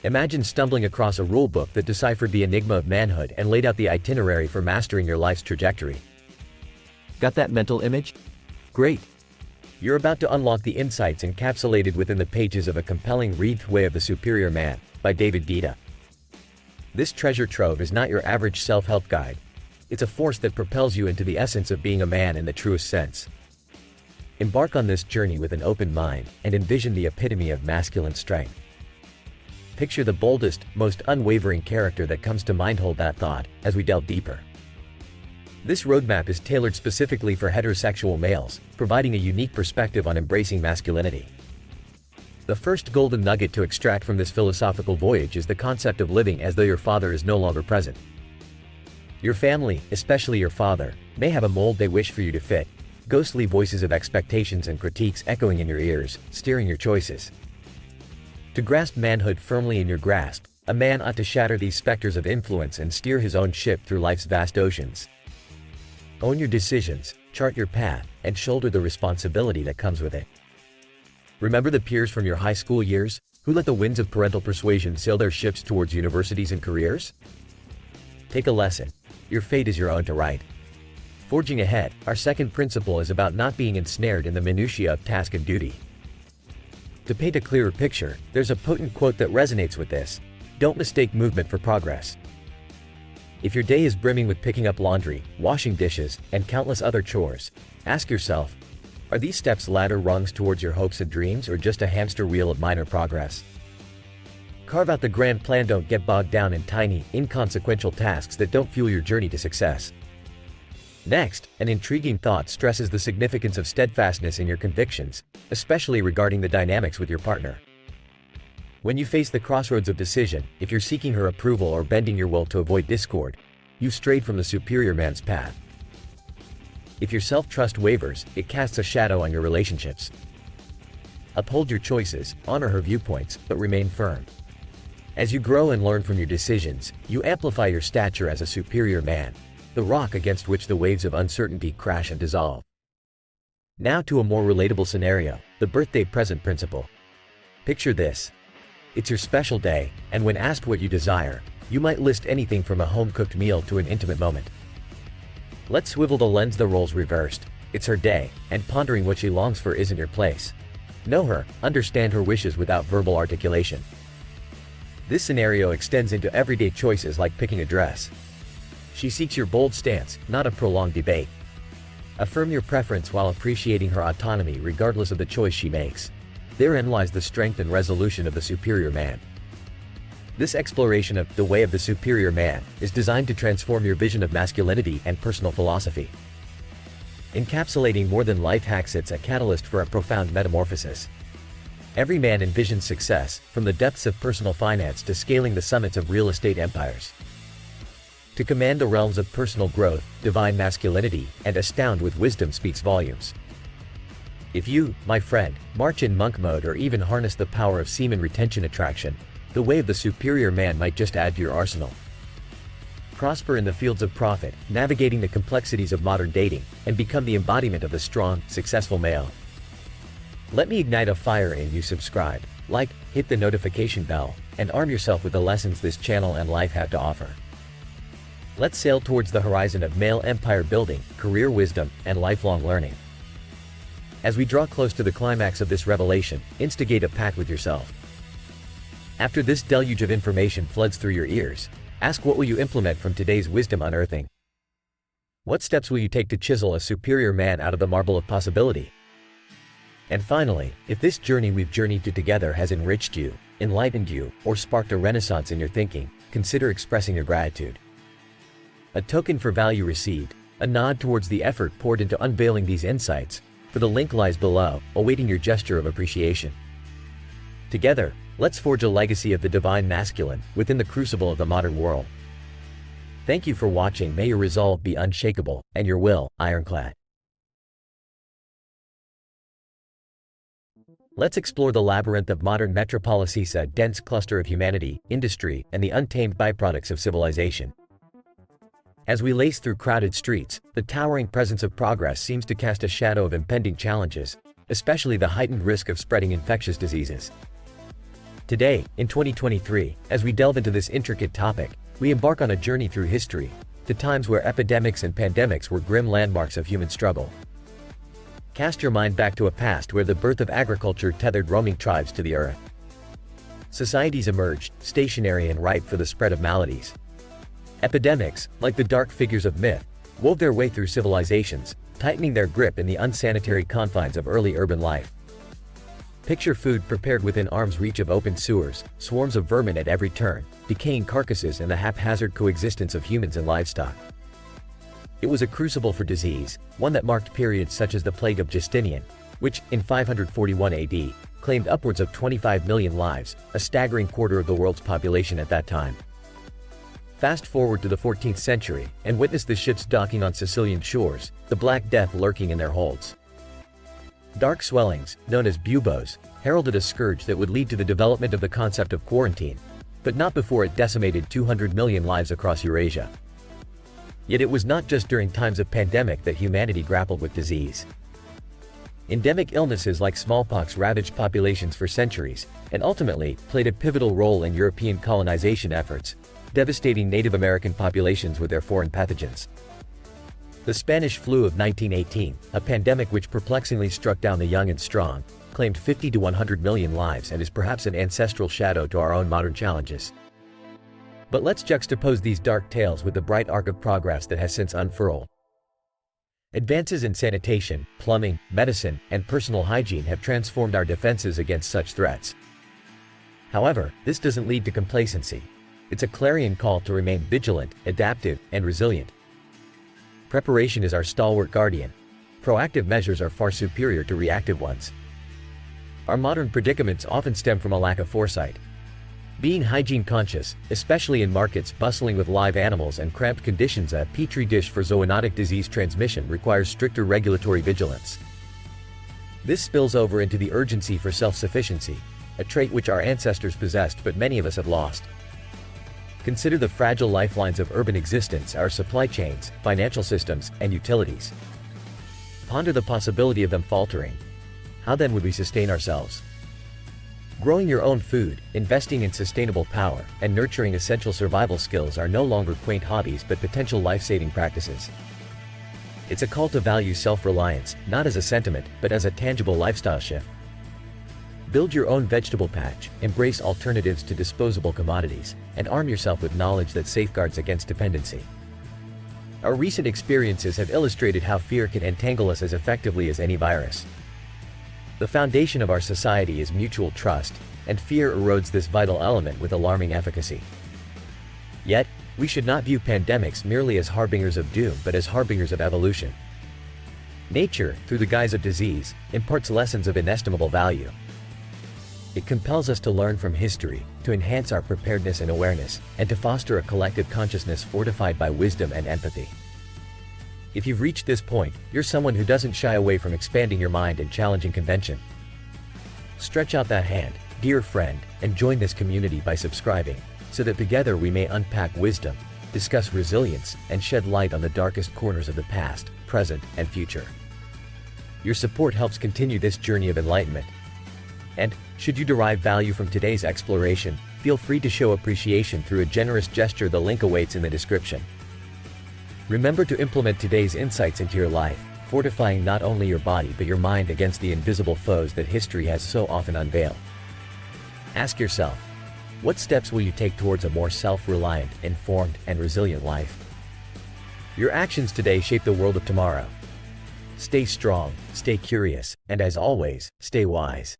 Imagine stumbling across a rulebook that deciphered the enigma of manhood and laid out the itinerary for mastering your life's trajectory. Got that mental image? Great! You're about to unlock the insights encapsulated within the pages of a compelling read, Way of the Superior Man, by David Guetta. This treasure trove is not your average self-help guide. It's a force that propels you into the essence of being a man in the truest sense. Embark on this journey with an open mind and envision the epitome of masculine strength. Picture the boldest, most unwavering character that comes to mind. Hold that thought as we delve deeper. This roadmap is tailored specifically for heterosexual males, providing a unique perspective on embracing masculinity. The first golden nugget to extract from this philosophical voyage is the concept of living as though your father is no longer present. Your family, especially your father, may have a mold they wish for you to fit, ghostly voices of expectations and critiques echoing in your ears, steering your choices. To grasp manhood firmly in your grasp, a man ought to shatter these specters of influence and steer his own ship through life's vast oceans. Own your decisions, chart your path, and shoulder the responsibility that comes with it. Remember the peers from your high school years, who let the winds of parental persuasion sail their ships towards universities and careers? Take a lesson. Your fate is your own to write. Forging ahead, our second principle is about not being ensnared in the minutiae of task and duty. To paint a clearer picture, there's a potent quote that resonates with this: don't mistake movement for progress. If your day is brimming with picking up laundry, washing dishes, and countless other chores, ask yourself, are these steps ladder rungs towards your hopes and dreams, or just a hamster wheel of minor progress? Carve out the grand plan. Don't get bogged down in tiny, inconsequential tasks that don't fuel your journey to success. Next, an intriguing thought stresses the significance of steadfastness in your convictions, especially regarding the dynamics with your partner. When you face the crossroads of decision, if you're seeking her approval or bending your will to avoid discord, you've strayed from the superior man's path. If your self-trust wavers, it casts a shadow on your relationships. Uphold your choices, honor her viewpoints, but remain firm. As you grow and learn from your decisions, you amplify your stature as a superior man, the rock against which the waves of uncertainty crash and dissolve. Now to a more relatable scenario, the birthday present principle. Picture this. It's your special day, and when asked what you desire, you might list anything from a home-cooked meal to an intimate moment. Let's swivel the lens. The roles reversed. It's her day, and pondering what she longs for isn't your place. Know her, understand her wishes without verbal articulation. This scenario extends into everyday choices like picking a dress. She seeks your bold stance, not a prolonged debate. Affirm your preference while appreciating her autonomy regardless of the choice she makes. Therein lies the strength and resolution of the superior man. This exploration of the way of the superior man is designed to transform your vision of masculinity and personal philosophy. Encapsulating more than life hacks, it's a catalyst for a profound metamorphosis. Every man envisions success, from the depths of personal finance to scaling the summits of real estate empires. To command the realms of personal growth, divine masculinity, and astound with wisdom speaks volumes. If you, my friend, march in monk mode or even harness the power of semen retention attraction, the way of the superior man might just add to your arsenal. Prosper in the fields of profit, navigating the complexities of modern dating, and become the embodiment of the strong, successful male. Let me ignite a fire in you. Subscribe, like, hit the notification bell, and arm yourself with the lessons this channel and life have to offer. Let's sail towards the horizon of male empire building, career wisdom, and lifelong learning. As we draw close to the climax of this revelation, instigate a pact with yourself. After this deluge of information floods through your ears, ask, what will you implement from today's wisdom unearthing? What steps will you take to chisel a superior man out of the marble of possibility? And finally, if this journey we've journeyed to together has enriched you, enlightened you, or sparked a renaissance in your thinking, consider expressing your gratitude. A token for value received, a nod towards the effort poured into unveiling these insights, for the link lies below, awaiting your gesture of appreciation. Together, let's forge a legacy of the divine masculine within the crucible of the modern world. Thank you for watching. May your resolve be unshakable, and your will, ironclad. Let's explore the labyrinth of modern metropolises, a dense cluster of humanity, industry, and the untamed byproducts of civilization. As we lace through crowded streets, the towering presence of progress seems to cast a shadow of impending challenges, especially the heightened risk of spreading infectious diseases. Today, in 2023, as we delve into this intricate topic, we embark on a journey through history, to times where epidemics and pandemics were grim landmarks of human struggle. Cast your mind back to a past where the birth of agriculture tethered roaming tribes to the earth. Societies emerged, stationary and ripe for the spread of maladies. Epidemics, like the dark figures of myth, wove their way through civilizations, tightening their grip in the unsanitary confines of early urban life. Picture food prepared within arm's reach of open sewers, swarms of vermin at every turn, decaying carcasses and the haphazard coexistence of humans and livestock. It was a crucible for disease, one that marked periods such as the plague of Justinian, which, in 541 AD, claimed upwards of 25 million lives, a staggering quarter of the world's population at that time. Fast forward to the 14th century, and witness the ships docking on Sicilian shores, the Black Death lurking in their holds. Dark swellings, known as buboes, heralded a scourge that would lead to the development of the concept of quarantine, but not before it decimated 200 million lives across Eurasia. Yet it was not just during times of pandemic that humanity grappled with disease. Endemic illnesses like smallpox ravaged populations for centuries, and ultimately played a pivotal role in European colonization efforts, devastating Native American populations with their foreign pathogens. The Spanish flu of 1918, a pandemic which perplexingly struck down the young and strong, claimed 50 to 100 million lives and is perhaps an ancestral shadow to our own modern challenges. But let's juxtapose these dark tales with the bright arc of progress that has since unfurled. Advances in sanitation, plumbing, medicine, and personal hygiene have transformed our defenses against such threats. However, this doesn't lead to complacency. It's a clarion call to remain vigilant, adaptive, and resilient. Preparation is our stalwart guardian. Proactive measures are far superior to reactive ones. Our modern predicaments often stem from a lack of foresight. Being hygiene conscious, especially in markets bustling with live animals and cramped conditions, a petri dish for zoonotic disease transmission requires stricter regulatory vigilance. This spills over into the urgency for self-sufficiency, a trait which our ancestors possessed but many of us have lost. Consider the fragile lifelines of urban existence, our supply chains, financial systems, and utilities. Ponder the possibility of them faltering. How then would we sustain ourselves? Growing your own food, investing in sustainable power, and nurturing essential survival skills are no longer quaint hobbies but potential life-saving practices. It's a call to value self-reliance, not as a sentiment, but as a tangible lifestyle shift. Build your own vegetable patch, embrace alternatives to disposable commodities, and arm yourself with knowledge that safeguards against dependency. Our recent experiences have illustrated how fear can entangle us as effectively as any virus. The foundation of our society is mutual trust, and fear erodes this vital element with alarming efficacy. Yet, we should not view pandemics merely as harbingers of doom but as harbingers of evolution. Nature, through the guise of disease, imparts lessons of inestimable value. It compels us to learn from history, to enhance our preparedness and awareness, and to foster a collective consciousness fortified by wisdom and empathy. If you've reached this point, you're someone who doesn't shy away from expanding your mind and challenging convention. Stretch out that hand, dear friend, and join this community by subscribing, so that together we may unpack wisdom, discuss resilience, and shed light on the darkest corners of the past, present, and future. Your support helps continue this journey of enlightenment. And, should you derive value from today's exploration, feel free to show appreciation through a generous gesture. The link awaits in the description. Remember to implement today's insights into your life, fortifying not only your body but your mind against the invisible foes that history has so often unveiled. Ask yourself, what steps will you take towards a more self-reliant, informed, and resilient life? Your actions today shape the world of tomorrow. Stay strong, stay curious, and as always, stay wise.